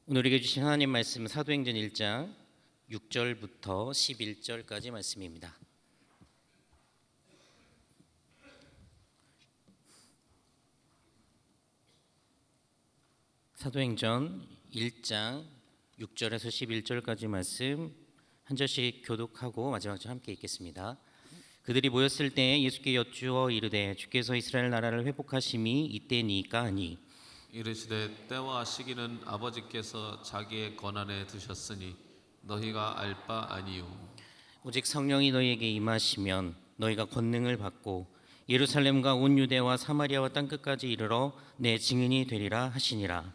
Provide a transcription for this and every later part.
오늘 우리에게 주신 하나님 말씀은 사도행전 1장 6절부터 11절까지 말씀입니다. 사도행전 1장 6절에서 11절까지 말씀 한 절씩 교독하고 마지막 절 함께 읽겠습니다. 그들이 모였을 때 예수께 여쭈어 이르되 주께서 이스라엘 나라를 회복하심이 이때니까 하니 이르시되 때와 시기는 아버지께서 자기의 권한에 두셨으니 너희가 알 바 아니요. 오직 성령이 너희에게 임하시면 너희가 권능을 받고 예루살렘과 온 유대와 사마리아와 땅끝까지 이르러 내 증인이 되리라 하시니라.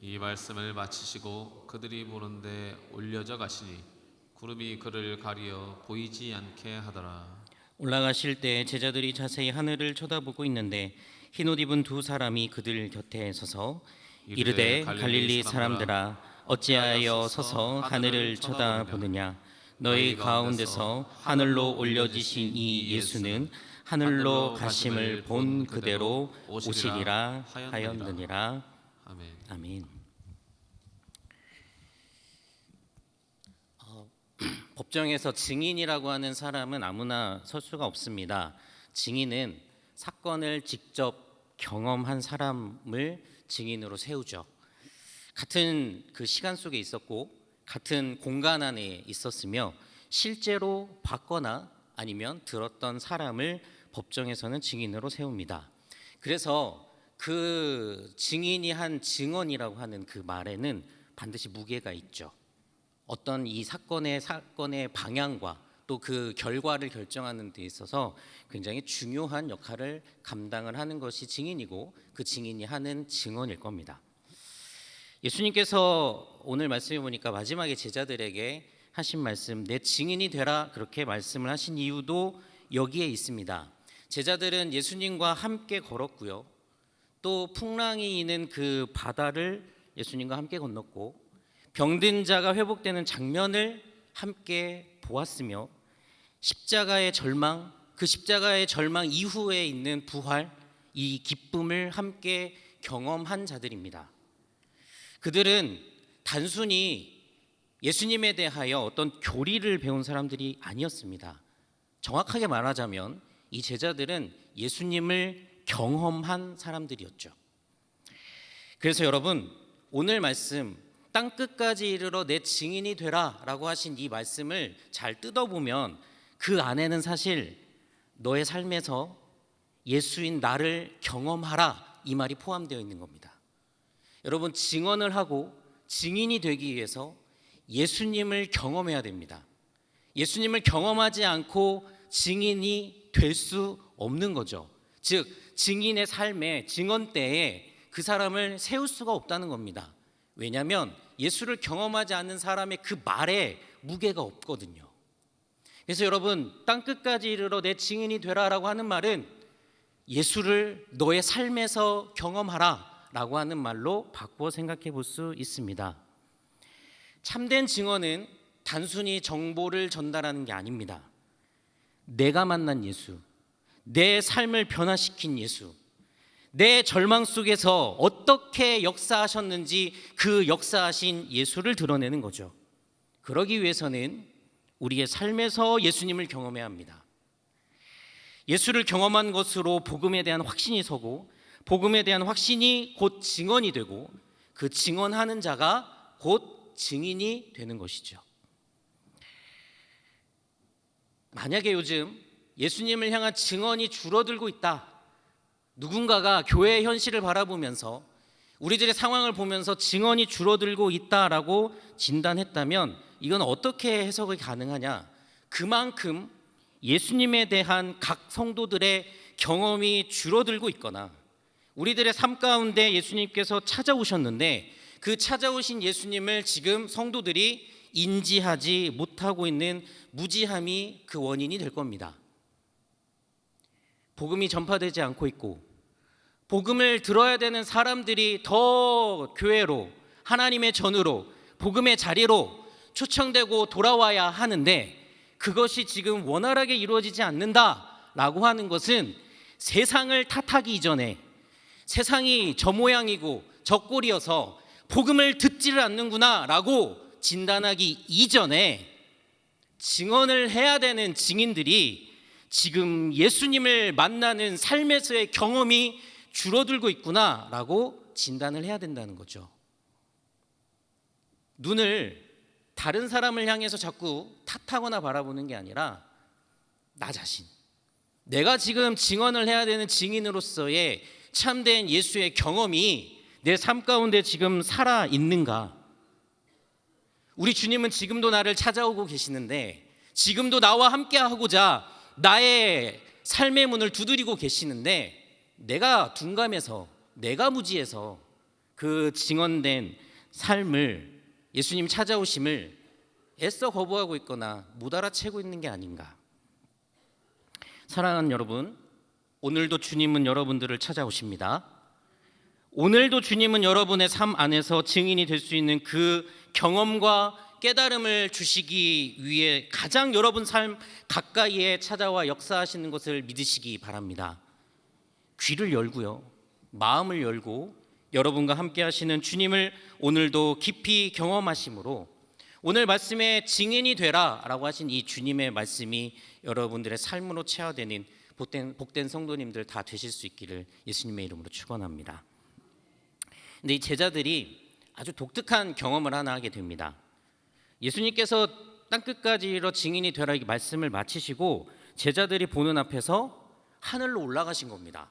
이 말씀을 마치시고 그들이 보는데 올려져 가시니 구름이 그를 가리어 보이지 않게 하더라. 올라가실 때 제자들이 자세히 하늘을 쳐다보고 있는데 흰옷 입은 두 사람이 그들 곁에 서서 이르되 갈릴리 사람들아 어찌하여 서서 하늘을 쳐다보느냐. 너희 가운데서 하늘로 올려지신 이 예수는 하늘로 가심을 본 그대로 오시리라 하였느니라. 아멘. 아멘. 법정에서 증인이라고 하는 사람은 아무나 설 수가 없습니다. 증인은 사건을 직접 경험한 사람을 증인으로 세우죠. 같은 그 시간 속에 있었고 같은 공간 안에 있었으며 실제로 봤거나 아니면 들었던 사람을 법정에서는 증인으로 세웁니다. 그래서 그 증인이 한 증언이라고 하는 그 말에는 반드시 무게가 있죠. 어떤 이 사건의 방향과 또 그 결과를 결정하는 데 있어서 굉장히 중요한 역할을 감당을 하는 것이 증인이고 그 증인이 하는 증언일 겁니다. 예수님께서 오늘 말씀해 보니까 마지막에 제자들에게 하신 말씀 내 증인이 되라 그렇게 말씀을 하신 이유도 여기에 있습니다. 제자들은 예수님과 함께 걸었고요. 또 풍랑이 이는 그 바다를 예수님과 함께 건넜고 병든 자가 회복되는 장면을 함께 보았으며 십자가의 절망, 그 십자가의 절망 이후에 있는 부활, 이 기쁨을 함께 경험한 자들입니다. 그들은 단순히 예수님에 대하여 어떤 교리를 배운 사람들이 아니었습니다. 정확하게 말하자면 이 제자들은 예수님을 경험한 사람들이었죠. 그래서 여러분 오늘 말씀 땅끝까지 이르러 내 증인이 되라 라고 하신 이 말씀을 잘 뜯어보면 그 안에는 사실 너의 삶에서 예수인 나를 경험하라 이 말이 포함되어 있는 겁니다. 여러분 증언을 하고 증인이 되기 위해서 예수님을 경험해야 됩니다. 예수님을 경험하지 않고 증인이 될 수 없는 거죠. 즉 증인의 삶의 증언대에 그 사람을 세울 수가 없다는 겁니다. 왜냐하면 예수를 경험하지 않는 사람의 그 말에 무게가 없거든요. 그래서 여러분 땅끝까지 이르러 내 증인이 되라라고 하는 말은 예수를 너의 삶에서 경험하라 라고 하는 말로 바꾸어 생각해 볼 수 있습니다. 참된 증언은 단순히 정보를 전달하는 게 아닙니다. 내가 만난 예수, 내 삶을 변화시킨 예수, 내 절망 속에서 어떻게 역사하셨는지 그 역사하신 예수를 드러내는 거죠. 그러기 위해서는 우리의 삶에서 예수님을 경험해야 합니다. 예수를 경험한 것으로 복음에 대한 확신이 서고 복음에 대한 확신이 곧 증언이 되고 그 증언하는 자가 곧 증인이 되는 것이죠. 만약에 요즘 예수님을 향한 증언이 줄어들고 있다. 누군가가 교회의 현실을 바라보면서 우리들의 상황을 보면서 증언이 줄어들고 있다라고 진단했다면 이건 어떻게 해석이 가능하냐? 그만큼 예수님에 대한 각 성도들의 경험이 줄어들고 있거나 우리들의 삶 가운데 예수님께서 찾아오셨는데 그 찾아오신 예수님을 지금 성도들이 인지하지 못하고 있는 무지함이 그 원인이 될 겁니다. 복음이 전파되지 않고 있고 복음을 들어야 되는 사람들이 더 교회로 하나님의 전으로 복음의 자리로 초청되고 돌아와야 하는데 그것이 지금 원활하게 이루어지지 않는다라고 하는 것은 세상을 탓하기 이전에 세상이 저 모양이고 저 꼴이어서 복음을 듣지를 않는구나라고 진단하기 이전에 증언을 해야 되는 증인들이 지금 예수님을 만나는 삶에서의 경험이 줄어들고 있구나라고 진단을 해야 된다는 거죠. 눈을 다른 사람을 향해서 자꾸 탓하거나 바라보는 게 아니라 나 자신, 내가 지금 증언을 해야 되는 증인으로서의 참된 예수의 경험이 내 삶 가운데 지금 살아 있는가? 우리 주님은 지금도 나를 찾아오고 계시는데, 지금도 나와 함께 하고자 나의 삶의 문을 두드리고 계시는데, 내가 둔감해서, 내가 무지해서 그 증언된 삶을, 예수님 찾아오심을 애써 거부하고 있거나 못 알아채고 있는 게 아닌가. 사랑하는 여러분, 오늘도 주님은 여러분들을 찾아오십니다. 오늘도 주님은 여러분의 삶 안에서 증인이 될 수 있는 그 경험과 깨달음을 주시기 위해 가장 여러분 삶 가까이에 찾아와 역사하시는 것을 믿으시기 바랍니다. 귀를 열고요, 마음을 열고 여러분과 함께 하시는 주님을 오늘도 깊이 경험하심으로 오늘 말씀에 증인이 되라 라고 하신 이 주님의 말씀이 여러분들의 삶으로 체화되는 복된 성도님들 다 되실 수 있기를 예수님의 이름으로 축원합니다. 근데 이 제자들이 아주 독특한 경험을 하나 하게 됩니다. 예수님께서 땅끝까지로 증인이 되라 이 말씀을 마치시고 제자들이 보는 앞에서 하늘로 올라가신 겁니다.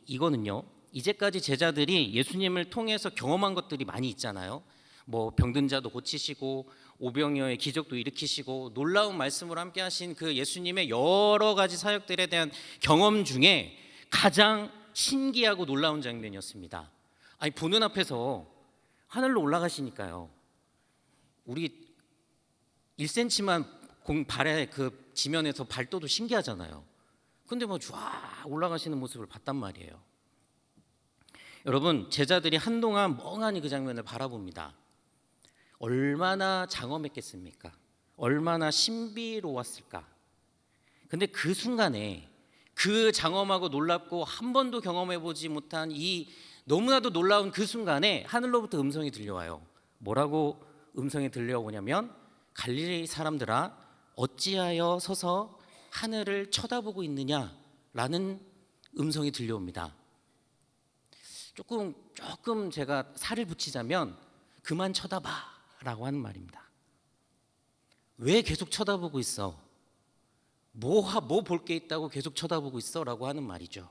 이거는요, 이제까지 제자들이 예수님을 통해서 경험한 것들이 많이 있잖아요. 뭐 병든 자도 고치시고 오병이어의 기적도 일으키시고 놀라운 말씀으로 함께 하신 그 예수님의 여러 가지 사역들에 대한 경험 중에 가장 신기하고 놀라운 장면이었습니다. 아니, 보는 앞에서 하늘로 올라가시니까요, 우리 1cm만 발에 그 지면에서 발도도 신기하잖아요. 근데 뭐 쫙 올라가시는 모습을 봤단 말이에요. 여러분, 제자들이 한동안 멍하니 그 장면을 바라봅니다. 얼마나 장엄했겠습니까? 얼마나 신비로웠을까? 근데 그 순간에 그 장엄하고 놀랍고 한 번도 경험해보지 못한 이 너무나도 놀라운 그 순간에 하늘로부터 음성이 들려와요. 뭐라고 음성이 들려오냐면, 갈릴리 사람들아 어찌하여 서서 하늘을 쳐다보고 있느냐라는 음성이 들려옵니다. 조금 제가 살을 붙이자면 그만 쳐다봐 라고 하는 말입니다. 왜 계속 쳐다보고 있어? 뭐 볼 게 있다고 계속 쳐다보고 있어? 라고 하는 말이죠.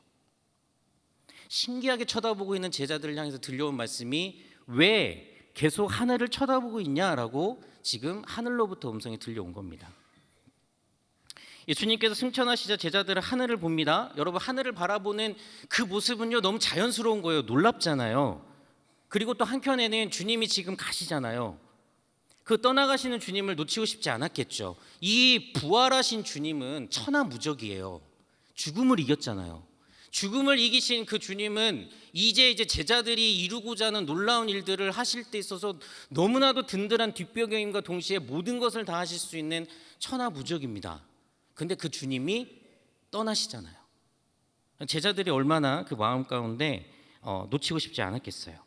신기하게 쳐다보고 있는 제자들을 향해서 들려온 말씀이 왜 계속 하늘을 쳐다보고 있냐라고 지금 하늘로부터 음성이 들려온 겁니다. 예수님께서 승천하시자 제자들은 하늘을 봅니다. 여러분, 하늘을 바라보는 그 모습은요, 너무 자연스러운 거예요. 놀랍잖아요. 그리고 또 한켠에는 주님이 지금 가시잖아요. 그 떠나가시는 주님을 놓치고 싶지 않았겠죠. 이 부활하신 주님은 천하무적이에요. 죽음을 이겼잖아요. 죽음을 이기신 그 주님은 이제 제자들이 이루고자 하는 놀라운 일들을 하실 때 있어서 너무나도 든든한 뒷배경임과 동시에 모든 것을 다 하실 수 있는 천하무적입니다. 근데 그 주님이 떠나시잖아요. 제자들이 얼마나 그 마음 가운데 놓치고 싶지 않았겠어요.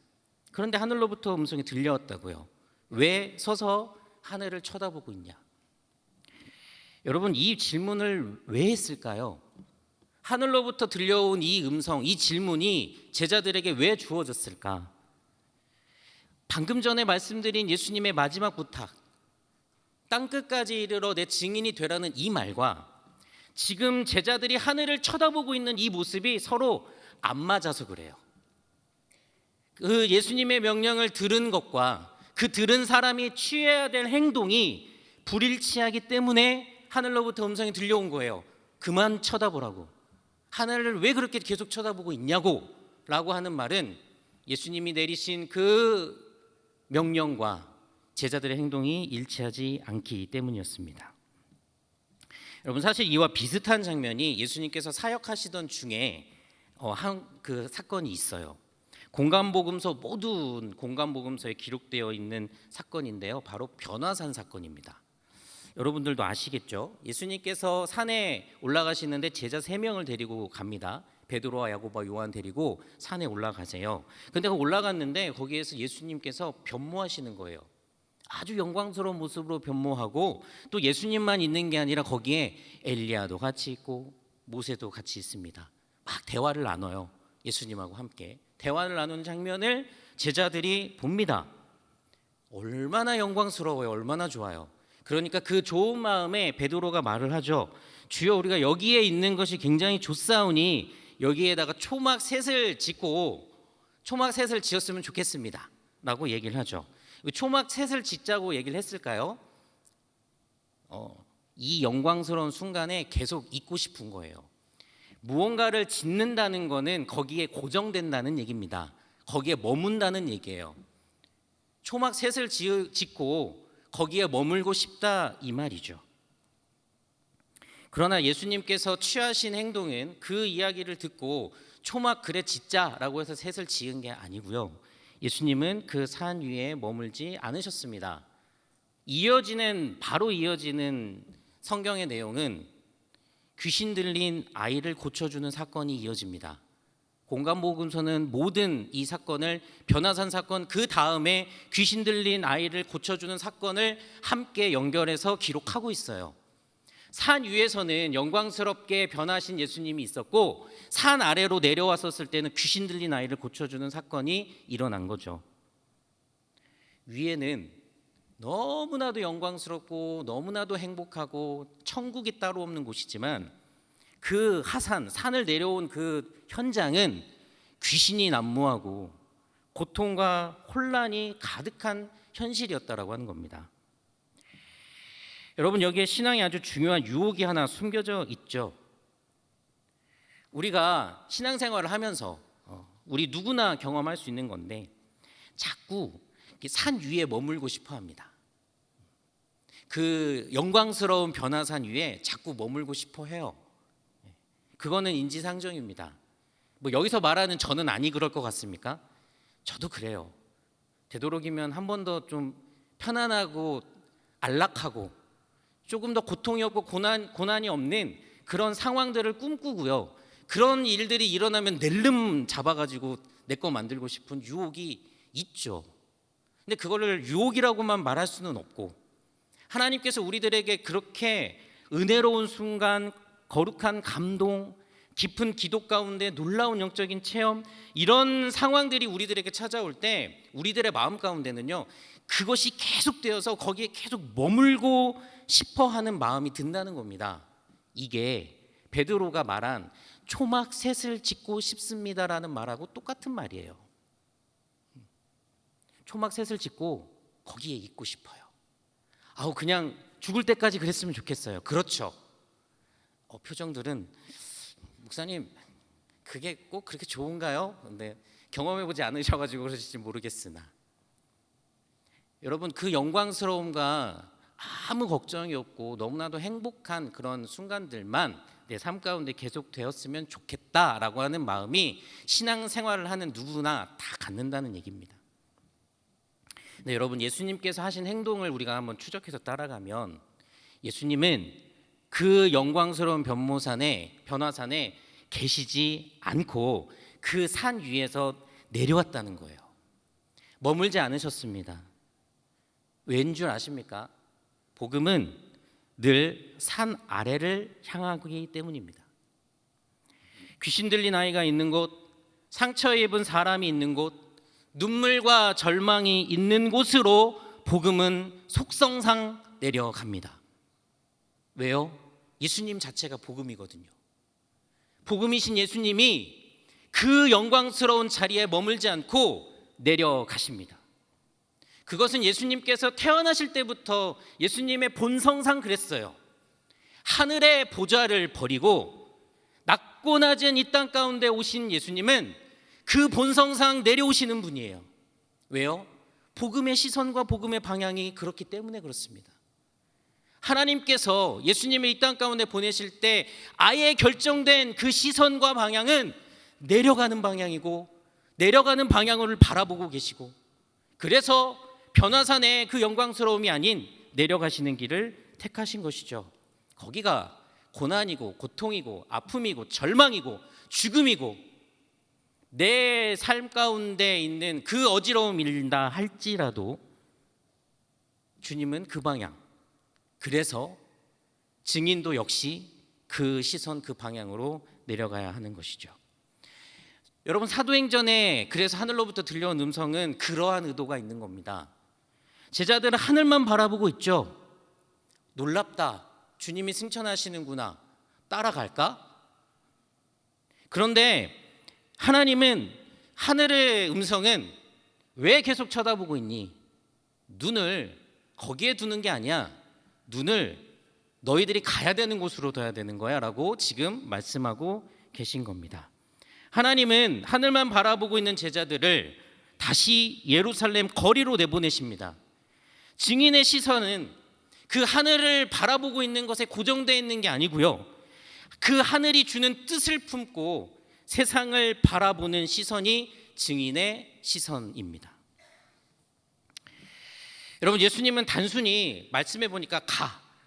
그런데 하늘로부터 음성이 들려왔다고요. 왜 서서 하늘을 쳐다보고 있냐? 여러분, 이 질문을 왜 했을까요? 하늘로부터 들려온 이 음성, 이 질문이 제자들에게 왜 주어졌을까? 방금 전에 말씀드린 예수님의 마지막 부탁, 땅끝까지 이르러 내 증인이 되라는 이 말과 지금 제자들이 하늘을 쳐다보고 있는 이 모습이 서로 안 맞아서 그래요. 그 예수님의 명령을 들은 것과 그 들은 사람이 취해야 될 행동이 불일치하기 때문에 하늘로부터 음성이 들려온 거예요. 그만 쳐다보라고. 하늘을 왜 그렇게 계속 쳐다보고 있냐고 라고 하는 말은 예수님이 내리신 그 명령과 제자들의 행동이 일치하지 않기 때문이었습니다. 여러분, 사실 이와 비슷한 장면이 예수님께서 사역하시던 중에 그 사건이 있어요. 공간복음서, 모든 공간복음서에 기록되어 있는 사건인데요, 바로 변화산 사건입니다. 여러분들도 아시겠죠? 예수님께서 산에 올라가시는데 제자 3명을 데리고 갑니다. 베드로와 야고보와 요한 데리고 산에 올라가세요. 근데 올라갔는데 거기에서 예수님께서 변모하시는 거예요. 아주 영광스러운 모습으로 변모하고 또 예수님만 있는 게 아니라 거기에 엘리야도 같이 있고 모세도 같이 있습니다. 막 대화를 나눠요. 예수님하고 함께 대화를 나누는 장면을 제자들이 봅니다. 얼마나 영광스러워요. 얼마나 좋아요. 그러니까 그 좋은 마음에 베드로가 말을 하죠. 주여, 우리가 여기에 있는 것이 굉장히 좋사오니 여기에다가 초막셋을 지었으면 좋겠습니다 라고 얘기를 하죠. 초막셋을 짓자고 얘기를 했을까요? 이 영광스러운 순간에 계속 있고 싶은 거예요. 무언가를 짓는다는 거는 거기에 고정된다는 얘기입니다. 거기에 머문다는 얘기예요. 초막셋을 짓고 거기에 머물고 싶다 이 말이죠. 그러나 예수님께서 취하신 행동은 그 이야기를 듣고 초막 그래 짓자라고 해서 셋을 지은 게 아니고요. 예수님은 그 산 위에 머물지 않으셨습니다. 바로 이어지는 성경의 내용은 귀신 들린 아이를 고쳐주는 사건이 이어집니다. 공간복음서는 모든 이 사건을, 변화산 사건, 그 다음에 귀신 들린 아이를 고쳐주는 사건을 함께 연결해서 기록하고 있어요. 산 위에서는 영광스럽게 변하신 예수님이 있었고 산 아래로 내려왔었을 때는 귀신 들린 아이를 고쳐주는 사건이 일어난 거죠. 위에는 너무나도 영광스럽고 너무나도 행복하고 천국이 따로 없는 곳이지만 그 산을 내려온 그 현장은 귀신이 난무하고 고통과 혼란이 가득한 현실이었다라고 하는 겁니다. 여러분, 여기에 신앙에 아주 중요한 유혹이 하나 숨겨져 있죠. 우리가 신앙생활을 하면서 우리 누구나 경험할 수 있는 건데 자꾸 산 위에 머물고 싶어 합니다. 그 영광스러운 변화산 위에 자꾸 머물고 싶어 해요. 그거는 인지상정입니다. 여기서 말하는 저는 아니 그럴 것 같습니까? 저도 그래요. 되도록이면 한 번 더 좀 편안하고 안락하고 조금 더 고통이 없고 고난이 없는 그런 상황들을 꿈꾸고요. 그런 일들이 일어나면 낼름 잡아가지고 내 거 만들고 싶은 유혹이 있죠. 근데 그거를 유혹이라고만 말할 수는 없고 하나님께서 우리들에게 그렇게 은혜로운 순간, 거룩한 감동, 깊은 기도 가운데 놀라운 영적인 체험, 이런 상황들이 우리들에게 찾아올 때 우리들의 마음 가운데는요, 그것이 계속되어서 거기에 계속 머물고 싶어하는 마음이 든다는 겁니다. 이게 베드로가 말한 초막셋을 짓고 싶습니다라는 말하고 똑같은 말이에요. 초막셋을 짓고 거기에 있고 싶어요. 그냥 죽을 때까지 그랬으면 좋겠어요. 그렇죠. 표정들은 목사님 그게 꼭 그렇게 좋은가요? 근데 경험해보지 않으셔가지고 그러실지 모르겠으나 여러분, 그 영광스러움과 아무 걱정이 없고 너무나도 행복한 그런 순간들만 내 삶 가운데 계속되었으면 좋겠다라고 하는 마음이 신앙생활을 하는 누구나 다 갖는다는 얘기입니다. 네, 여러분, 예수님께서 하신 행동을 우리가 한번 추적해서 따라가면 예수님은 그 영광스러운 변화산에 계시지 않고 그 산 위에서 내려왔다는 거예요. 머물지 않으셨습니다. 왠 줄 아십니까? 복음은 늘 산 아래를 향하기 때문입니다. 귀신 들린 아이가 있는 곳, 상처 입은 사람이 있는 곳, 눈물과 절망이 있는 곳으로 복음은 속성상 내려갑니다. 왜요? 예수님 자체가 복음이거든요. 복음이신 예수님이 그 영광스러운 자리에 머물지 않고 내려가십니다. 그것은 예수님께서 태어나실 때부터 예수님의 본성상 그랬어요. 하늘의 보좌를 버리고 낮고 낮은 이 땅 가운데 오신 예수님은 그 본성상 내려오시는 분이에요. 왜요? 복음의 시선과 복음의 방향이 그렇기 때문에 그렇습니다. 하나님께서 예수님을 이 땅 가운데 보내실 때 아예 결정된 그 시선과 방향은 내려가는 방향이고 내려가는 방향을 바라보고 계시고, 그래서 변화산의 그 영광스러움이 아닌 내려가시는 길을 택하신 것이죠. 거기가 고난이고 고통이고 아픔이고 절망이고 죽음이고 내 삶 가운데 있는 그 어지러움이다 할지라도 주님은 그 방향, 그래서 증인도 역시 그 시선, 그 방향으로 내려가야 하는 것이죠. 여러분, 사도행전에 그래서 하늘로부터 들려온 음성은 그러한 의도가 있는 겁니다. 제자들은 하늘만 바라보고 있죠. 놀랍다, 주님이 승천하시는구나, 따라갈까? 그런데 하나님은, 하늘의 음성은 왜 계속 쳐다보고 있니? 눈을 거기에 두는 게 아니야. 눈을 너희들이 가야 되는 곳으로 둬야 되는 거야 라고 지금 말씀하고 계신 겁니다. 하나님은 하늘만 바라보고 있는 제자들을 다시 예루살렘 거리로 내보내십니다. 증인의 시선은 그 하늘을 바라보고 있는 것에 고정되어 있는 게 아니고요, 그 하늘이 주는 뜻을 품고 세상을 바라보는 시선이 증인의 시선입니다. 여러분, 예수님은 단순히 말씀해 보니까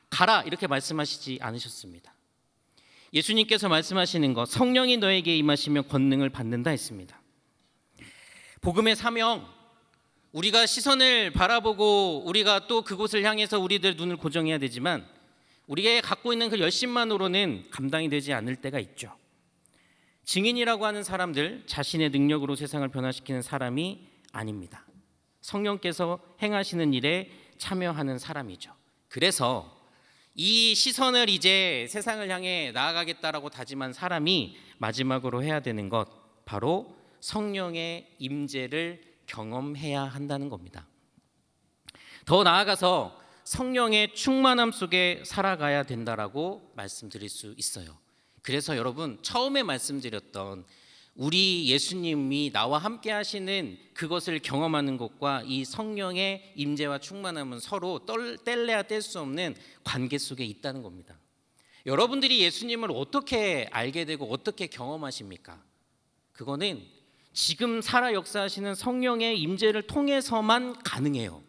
가라 이렇게 말씀하시지 않으셨습니다. 예수님께서 말씀하시는 것, 성령이 너에게 임하시면 권능을 받는다 했습니다. 복음의 사명, 우리가 시선을 바라보고 우리가 또 그곳을 향해서 우리들 눈을 고정해야 되지만 우리가 갖고 있는 그 열심만으로는 감당이 되지 않을 때가 있죠. 증인이라고 하는 사람들, 자신의 능력으로 세상을 변화시키는 사람이 아닙니다. 성령께서 행하시는 일에 참여하는 사람이죠. 그래서 이 시선을 이제 세상을 향해 나아가겠다라고 다짐한 사람이 마지막으로 해야 되는 것, 바로 성령의 임재를 경험해야 한다는 겁니다. 더 나아가서 성령의 충만함 속에 살아가야 된다라고 말씀드릴 수 있어요. 그래서 여러분, 처음에 말씀드렸던 우리 예수님이 나와 함께 하시는 그것을 경험하는 것과 이 성령의 임재와 충만함은 서로 뗄래야 뗄 수 없는 관계 속에 있다는 겁니다. 여러분들이 예수님을 어떻게 알게 되고 어떻게 경험하십니까? 그거는 지금 살아 역사하시는 성령의 임재를 통해서만 가능해요.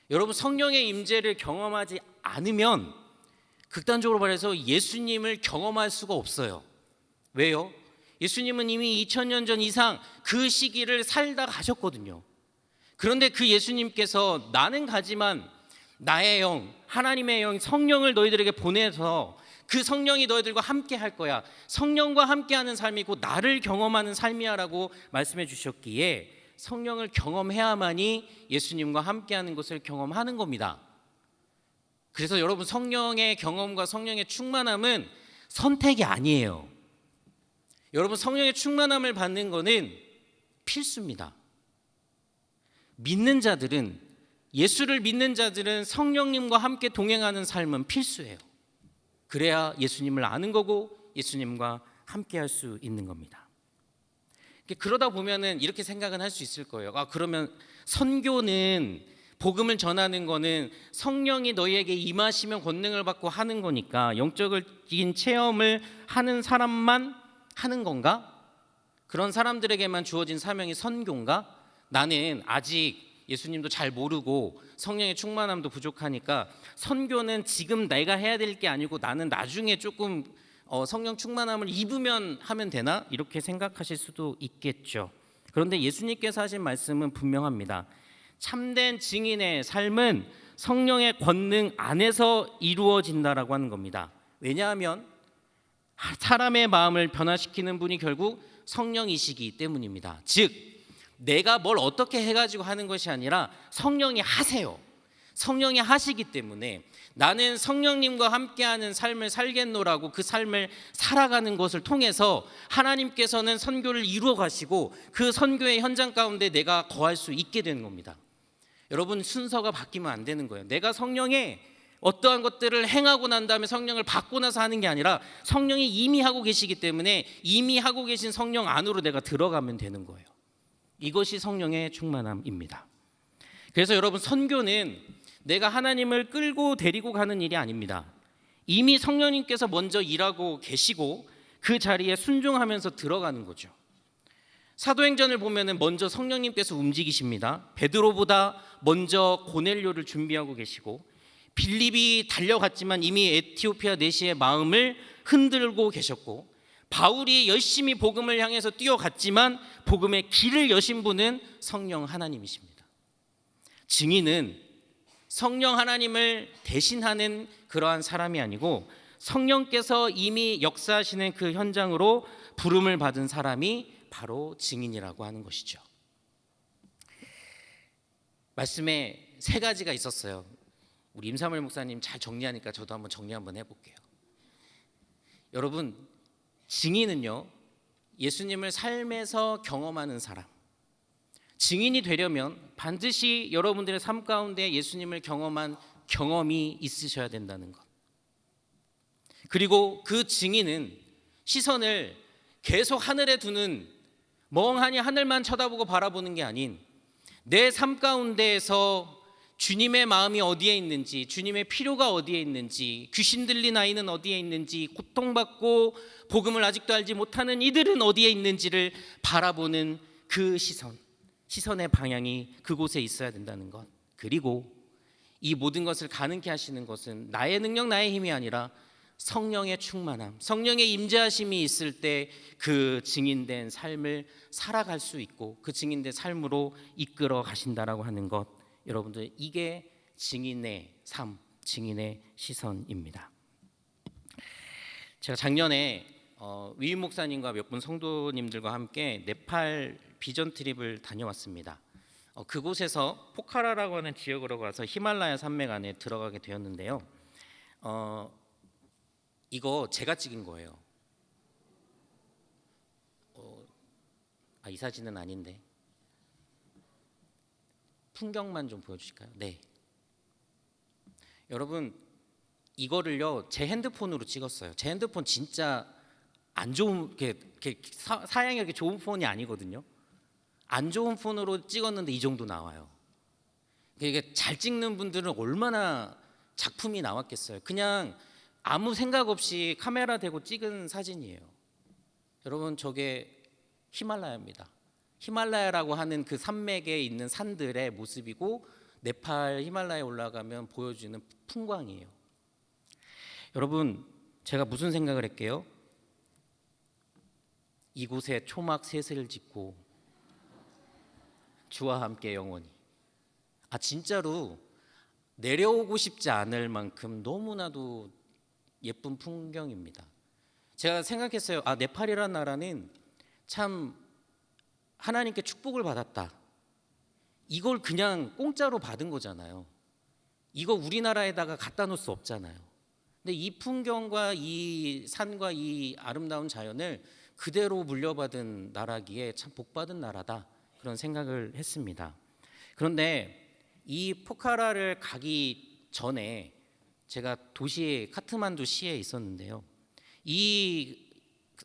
여러분, 성령의 임재를 경험하지 않으면 극단적으로 말해서 예수님을 경험할 수가 없어요. 왜요? 예수님은 이미 2000년 전 이상 그 시기를 살다 가셨거든요. 그런데 그 예수님께서 나는 가지만 나의 영, 하나님의 영, 성령을 너희들에게 보내서 그 성령이 너희들과 함께 할 거야, 성령과 함께하는 삶이고 나를 경험하는 삶이야 라고 말씀해 주셨기에 성령을 경험해야만이 예수님과 함께하는 것을 경험하는 겁니다. 그래서 여러분, 성령의 경험과 성령의 충만함은 선택이 아니에요. 여러분, 성령의 충만함을 받는 것은 필수입니다. 믿는 자들은, 예수를 믿는 자들은 성령님과 함께 동행하는 삶은 필수예요. 그래야 예수님을 아는 거고 예수님과 함께 할 수 있는 겁니다. 그러다 보면은 이렇게 생각은 할 수 있을 거예요. 그러면 선교는, 복음을 전하는 거는 성령이 너희에게 임하시면 권능을 받고 하는 거니까 영적인 체험을 하는 사람만 하는 건가? 그런 사람들에게만 주어진 사명이 선교인가? 나는 아직 예수님도 잘 모르고 성령의 충만함도 부족하니까 선교는 지금 내가 해야 될 게 아니고 나는 나중에 조금 성령 충만함을 입으면 하면 되나? 이렇게 생각하실 수도 있겠죠. 그런데 예수님께서 하신 말씀은 분명합니다. 참된 증인의 삶은 성령의 권능 안에서 이루어진다라고 하는 겁니다. 왜냐하면 사람의 마음을 변화시키는 분이 결국 성령이시기 때문입니다. 즉, 내가 뭘 어떻게 해가지고 하는 것이 아니라 성령이 하세요. 성령이 하시기 때문에 나는 성령님과 함께하는 삶을 살겠노라고 그 삶을 살아가는 것을 통해서 하나님께서는 선교를 이루어 가시고 그 선교의 현장 가운데 내가 거할 수 있게 되는 겁니다. 여러분, 순서가 바뀌면 안 되는 거예요. 내가 성령의 어떠한 것들을 행하고 난 다음에 성령을 받고 나서 하는 게 아니라 성령이 이미 하고 계시기 때문에 이미 하고 계신 성령 안으로 내가 들어가면 되는 거예요. 이것이 성령의 충만함입니다. 그래서 여러분, 선교는 내가 하나님을 끌고 데리고 가는 일이 아닙니다. 이미 성령님께서 먼저 일하고 계시고 그 자리에 순종하면서 들어가는 거죠. 사도행전을 보면은 먼저 성령님께서 움직이십니다. 베드로보다 먼저 고넬료를 준비하고 계시고, 빌립이 달려갔지만 이미 에티오피아 내시의 마음을 흔들고 계셨고, 바울이 열심히 복음을 향해서 뛰어갔지만 복음의 길을 여신 분은 성령 하나님이십니다. 증인은 성령 하나님을 대신하는 그러한 사람이 아니고 성령께서 이미 역사하시는 그 현장으로 부름을 받은 사람이 바로 증인이라고 하는 것이죠. 말씀에 세 가지가 있었어요. 우리 임사물 목사님 잘 정리하니까 저도 한번 정리 한번 해볼게요. 여러분, 증인은요, 예수님을 삶에서 경험하는 사람. 증인이 되려면 반드시 여러분들의 삶 가운데 예수님을 경험한 경험이 있으셔야 된다는 것. 그리고 그 증인은 시선을 계속 하늘에 두는, 멍하니 하늘만 쳐다보고 바라보는 게 아닌 내 삶 가운데에서 주님의 마음이 어디에 있는지, 주님의 필요가 어디에 있는지, 귀신 들린 아이는 어디에 있는지, 고통받고 복음을 아직도 알지 못하는 이들은 어디에 있는지를 바라보는 그 시선의 방향이 그곳에 있어야 된다는 것. 그리고 이 모든 것을 가능케 하시는 것은 나의 능력, 나의 힘이 아니라 성령의 충만함, 성령의 임재하심이 있을 때 그 증인된 삶을 살아갈 수 있고 그 증인된 삶으로 이끌어 가신다라고 하는 것. 여러분들, 이게 증인의 삶, 증인의 시선입니다. 제가 작년에 위임 목사님과 몇 분 성도님들과 함께 네팔 비전 트립을 다녀왔습니다. 그곳에서 포카라라고 하는 지역으로 가서 히말라야 산맥 안에 들어가게 되었는데요. 이거 제가 찍은 거예요. 이 사진은 아닌데 풍경만 좀 보여주실까요? 네. 여러분, 이거를요 제 핸드폰으로 찍었어요. 제 핸드폰 진짜 안 좋은 사양이 이렇게 좋은 폰이 아니거든요. 안 좋은 폰으로 찍었는데 이 정도 나와요. 이게 잘 찍는 분들은 얼마나 작품이 나왔겠어요. 그냥 아무 생각 없이 카메라 대고 찍은 사진이에요. 여러분, 저게 히말라야입니다. 히말라야라고 하는 그 산맥에 있는 산들의 모습이고 네팔 히말라야에 올라가면 보여주는 풍광이에요. 여러분, 제가 무슨 생각을 할게요? 이곳에 초막 셋을 짓고 주와 함께 영원히. 진짜로 내려오고 싶지 않을 만큼 너무나도 예쁜 풍경입니다. 제가 생각했어요. 네팔이라는 나라는 참 하나님께 축복을 받았다. 이걸 그냥 공짜로 받은 거잖아요. 이거 우리나라에다가 갖다 놓을 수 없잖아요. 근데 이 풍경과 이 산과 이 아름다운 자연을 그대로 물려받은 나라기에 참 복받은 나라다, 그런 생각을 했습니다. 그런데 이 포카라를 가기 전에 제가 도시 카트만두 시에 있었는데요. 이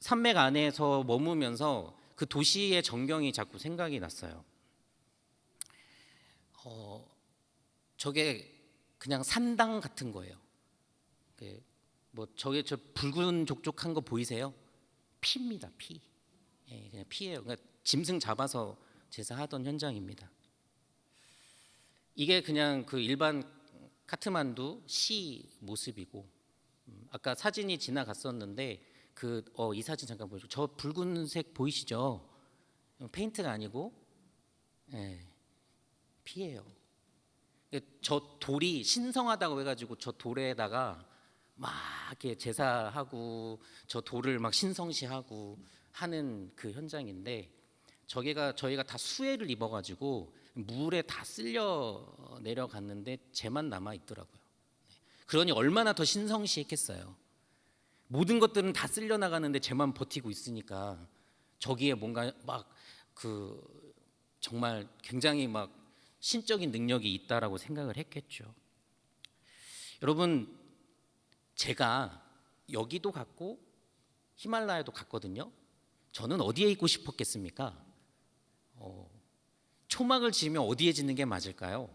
산맥 안에서 머무면서 그 도시의 전경이 자꾸 생각이 났어요. 저게 그냥 산당 같은 거예요. 저게 저 붉은 족족한 거 보이세요? 피입니다, 피. 그냥 피예요. 그러니까 짐승 잡아서 제사하던 현장입니다. 이게 그냥 그 일반 카트만두 시 모습이고, 아까 사진이 지나갔었는데 이 사진 잠깐 보여줘. 저 붉은색 보이시죠? 페인트가 아니고 피예요. 저 돌이 신성하다고 해가지고 저 돌에다가 막 이렇게 제사하고 저 돌을 막 신성시하고 하는 그 현장인데, 저희가 다 수해를 입어가지고 물에 다 쓸려 내려갔는데 쟤만 남아 있더라고요. 그러니 얼마나 더 신성시했겠어요. 모든 것들은 다 쓸려 나가는데 쟤만 버티고 있으니까 저기에 뭔가 막 정말 굉장히 막 신적인 능력이 있다라고 생각을 했겠죠. 여러분, 제가 여기도 갔고 히말라야도 갔거든요. 저는 어디에 있고 싶었겠습니까? 초막을 지으면 어디에 짓는 게 맞을까요?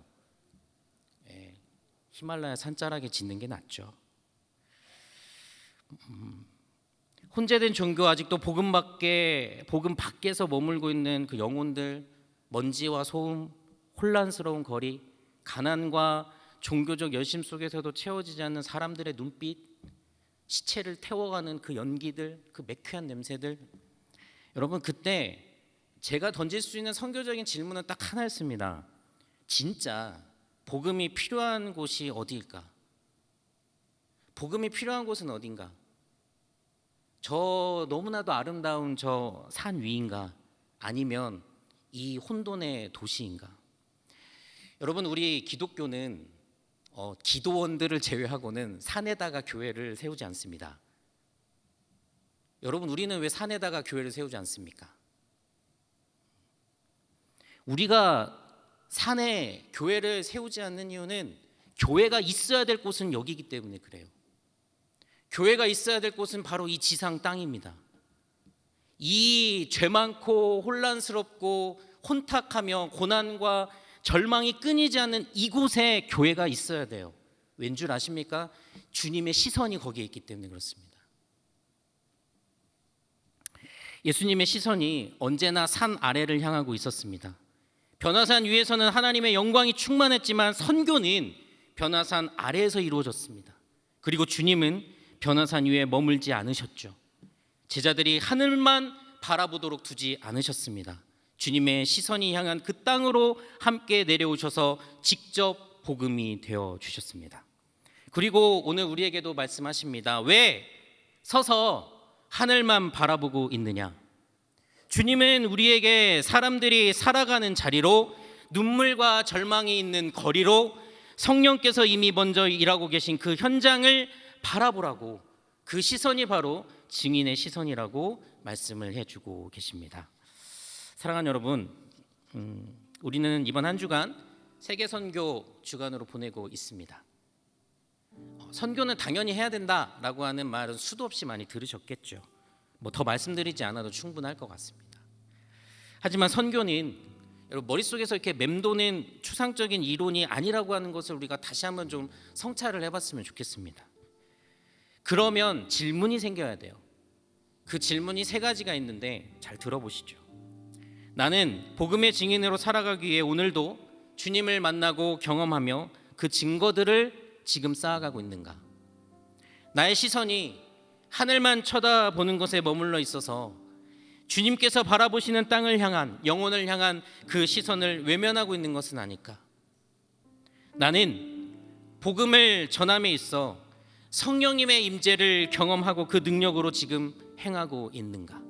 히말라야 산자락에 짓는 게 낫죠. 혼재된 종교, 아직도 복음 밖에서 머물고 있는 그 영혼들, 먼지와 소음, 혼란스러운 거리, 가난과 종교적 열심 속에서도 채워지지 않는 사람들의 눈빛, 시체를 태워가는 그 연기들, 그 매캐한 냄새들. 여러분, 그때 제가 던질 수 있는 선교적인 질문은 딱 하나였습니다. 진짜 복음이 필요한 곳이 어디일까? 복음이 필요한 곳은 어딘가? 저 너무나도 아름다운 저 산 위인가? 아니면 이 혼돈의 도시인가? 여러분, 우리 기독교는 기도원들을 제외하고는 산에다가 교회를 세우지 않습니다. 여러분, 우리는 왜 산에다가 교회를 세우지 않습니까? 우리가 산에 교회를 세우지 않는 이유는 교회가 있어야 될 곳은 여기이기 때문에 그래요. 교회가 있어야 될 곳은 바로 이 지상 땅입니다. 이 죄 많고 혼란스럽고 혼탁하며 고난과 절망이 끊이지 않는 이곳에 교회가 있어야 돼요. 왠 줄 아십니까? 주님의 시선이 거기에 있기 때문에 그렇습니다. 예수님의 시선이 언제나 산 아래를 향하고 있었습니다. 변화산 위에서는 하나님의 영광이 충만했지만 선교는 변화산 아래에서 이루어졌습니다. 그리고 주님은 변화산 위에 머물지 않으셨죠. 제자들이 하늘만 바라보도록 두지 않으셨습니다. 주님의 시선이 향한 그 땅으로 함께 내려오셔서 직접 복음이 되어 주셨습니다. 그리고 오늘 우리에게도 말씀하십니다. 왜 서서 하늘만 바라보고 있느냐? 주님은 우리에게 사람들이 살아가는 자리로, 눈물과 절망이 있는 거리로, 성령께서 이미 먼저 일하고 계신 그 현장을 바라보라고, 그 시선이 바로 증인의 시선이라고 말씀을 해주고 계십니다. 사랑하는 여러분, 우리는 이번 한 주간 세계 선교 주간으로 보내고 있습니다. 선교는 당연히 해야 된다라고 하는 말은 수도 없이 많이 들으셨겠죠. 뭐 더 말씀드리지 않아도 충분할 것 같습니다. 하지만 선교는 여러분 머릿속에서 이렇게 맴도는 추상적인 이론이 아니라고 하는 것을 우리가 다시 한번 좀 성찰을 해봤으면 좋겠습니다. 그러면 질문이 생겨야 돼요. 그 질문이 세 가지가 있는데 잘 들어보시죠. 나는 복음의 증인으로 살아가기 위해 오늘도 주님을 만나고 경험하며 그 증거들을 지금 쌓아가고 있는가? 나의 시선이 하늘만 쳐다보는 것에 머물러 있어서 주님께서 바라보시는 땅을 향한, 영혼을 향한 그 시선을 외면하고 있는 것은 아닐까? 나는 복음을 전함에 있어 성령님의 임재를 경험하고 그 능력으로 지금 행하고 있는가?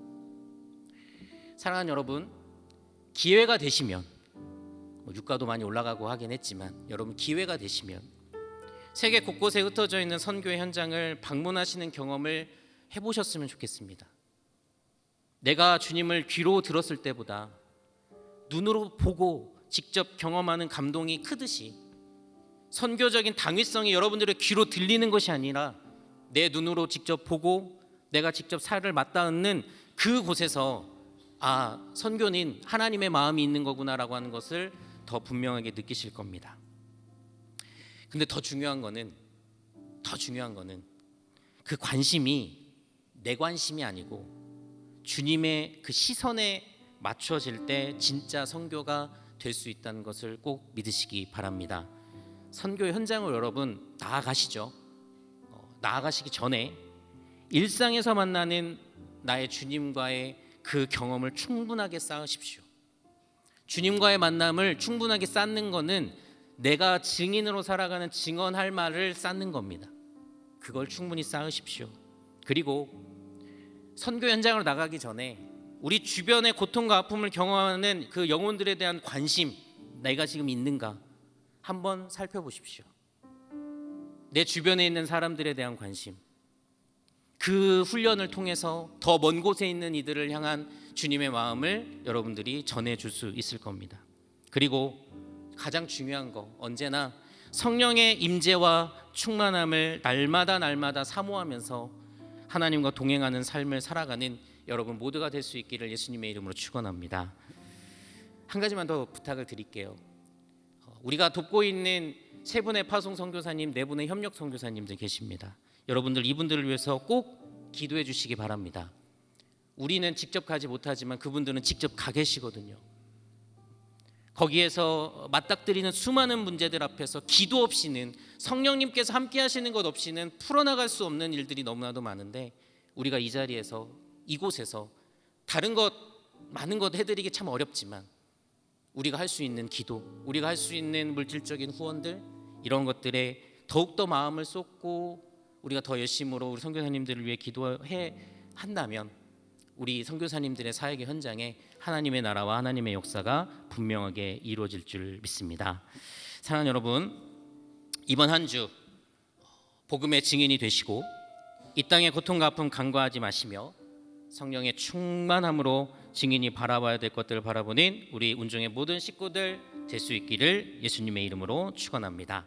사랑하는 여러분, 기회가 되시면, 유가도 많이 올라가고 하긴 했지만 여러분 기회가 되시면 세계 곳곳에 흩어져 있는 선교의 현장을 방문하시는 경험을 해보셨으면 좋겠습니다. 내가 주님을 귀로 들었을 때보다 눈으로 보고 직접 경험하는 감동이 크듯이 선교적인 당위성이 여러분들의 귀로 들리는 것이 아니라 내 눈으로 직접 보고 내가 직접 살을 맞닿는 그 곳에서 선교는 하나님의 마음이 있는 거구나라고 하는 것을 더 분명하게 느끼실 겁니다. 근데 더 중요한 거는 그 관심이 내 관심이 아니고 주님의 그 시선에 맞춰질 때 진짜 선교가 될 수 있다는 것을 꼭 믿으시기 바랍니다. 선교 현장을 여러분 나아가시죠. 나아가시기 전에 일상에서 만나는 나의 주님과의 그 경험을 충분하게 쌓으십시오. 주님과의 만남을 충분하게 쌓는 것은 내가 증인으로 살아가는 증언할 말을 쌓는 겁니다. 그걸 충분히 쌓으십시오. 그리고 선교 현장으로 나가기 전에 우리 주변의 고통과 아픔을 경험하는 그 영혼들에 대한 관심, 내가 지금 있는가 한번 살펴보십시오. 내 주변에 있는 사람들에 대한 관심, 그 훈련을 통해서 더 먼 곳에 있는 이들을 향한 주님의 마음을 여러분들이 전해줄 수 있을 겁니다. 그리고 가장 중요한 거, 언제나 성령의 임재와 충만함을 날마다 사모하면서 하나님과 동행하는 삶을 살아가는 여러분 모두가 될 수 있기를 예수님의 이름으로 축원합니다. 한 가지만 더 부탁을 드릴게요. 우리가 돕고 있는 세 분의 파송 선교사님, 네 분의 협력 선교사님들 계십니다. 여러분들 이분들을 위해서 꼭 기도해 주시기 바랍니다. 우리는 직접 가지 못하지만 그분들은 직접 가 계시거든요. 거기에서 맞닥뜨리는 수많은 문제들 앞에서 기도 없이는, 성령님께서 함께 하시는 것 없이는 풀어나갈 수 없는 일들이 너무나도 많은데, 우리가 이 자리에서, 이곳에서 다른 것 많은 것 해드리기 참 어렵지만 우리가 할 수 있는 기도, 우리가 할 수 있는 물질적인 후원들, 이런 것들에 더욱더 마음을 쏟고 우리가 더 열심으로 우리 선교사님들을 위해 기도해 한다면 우리 선교사님들의 사역의 현장에 하나님의 나라와 하나님의 역사가 분명하게 이루어질 줄 믿습니다. 사랑하는 여러분, 이번 한 주 복음의 증인이 되시고 이 땅의 고통과 아픔 간과하지 마시며 성령의 충만함으로 증인이 바라봐야 될 것들을 바라보는 우리 운종의 모든 식구들 될 수 있기를 예수님의 이름으로 축원합니다.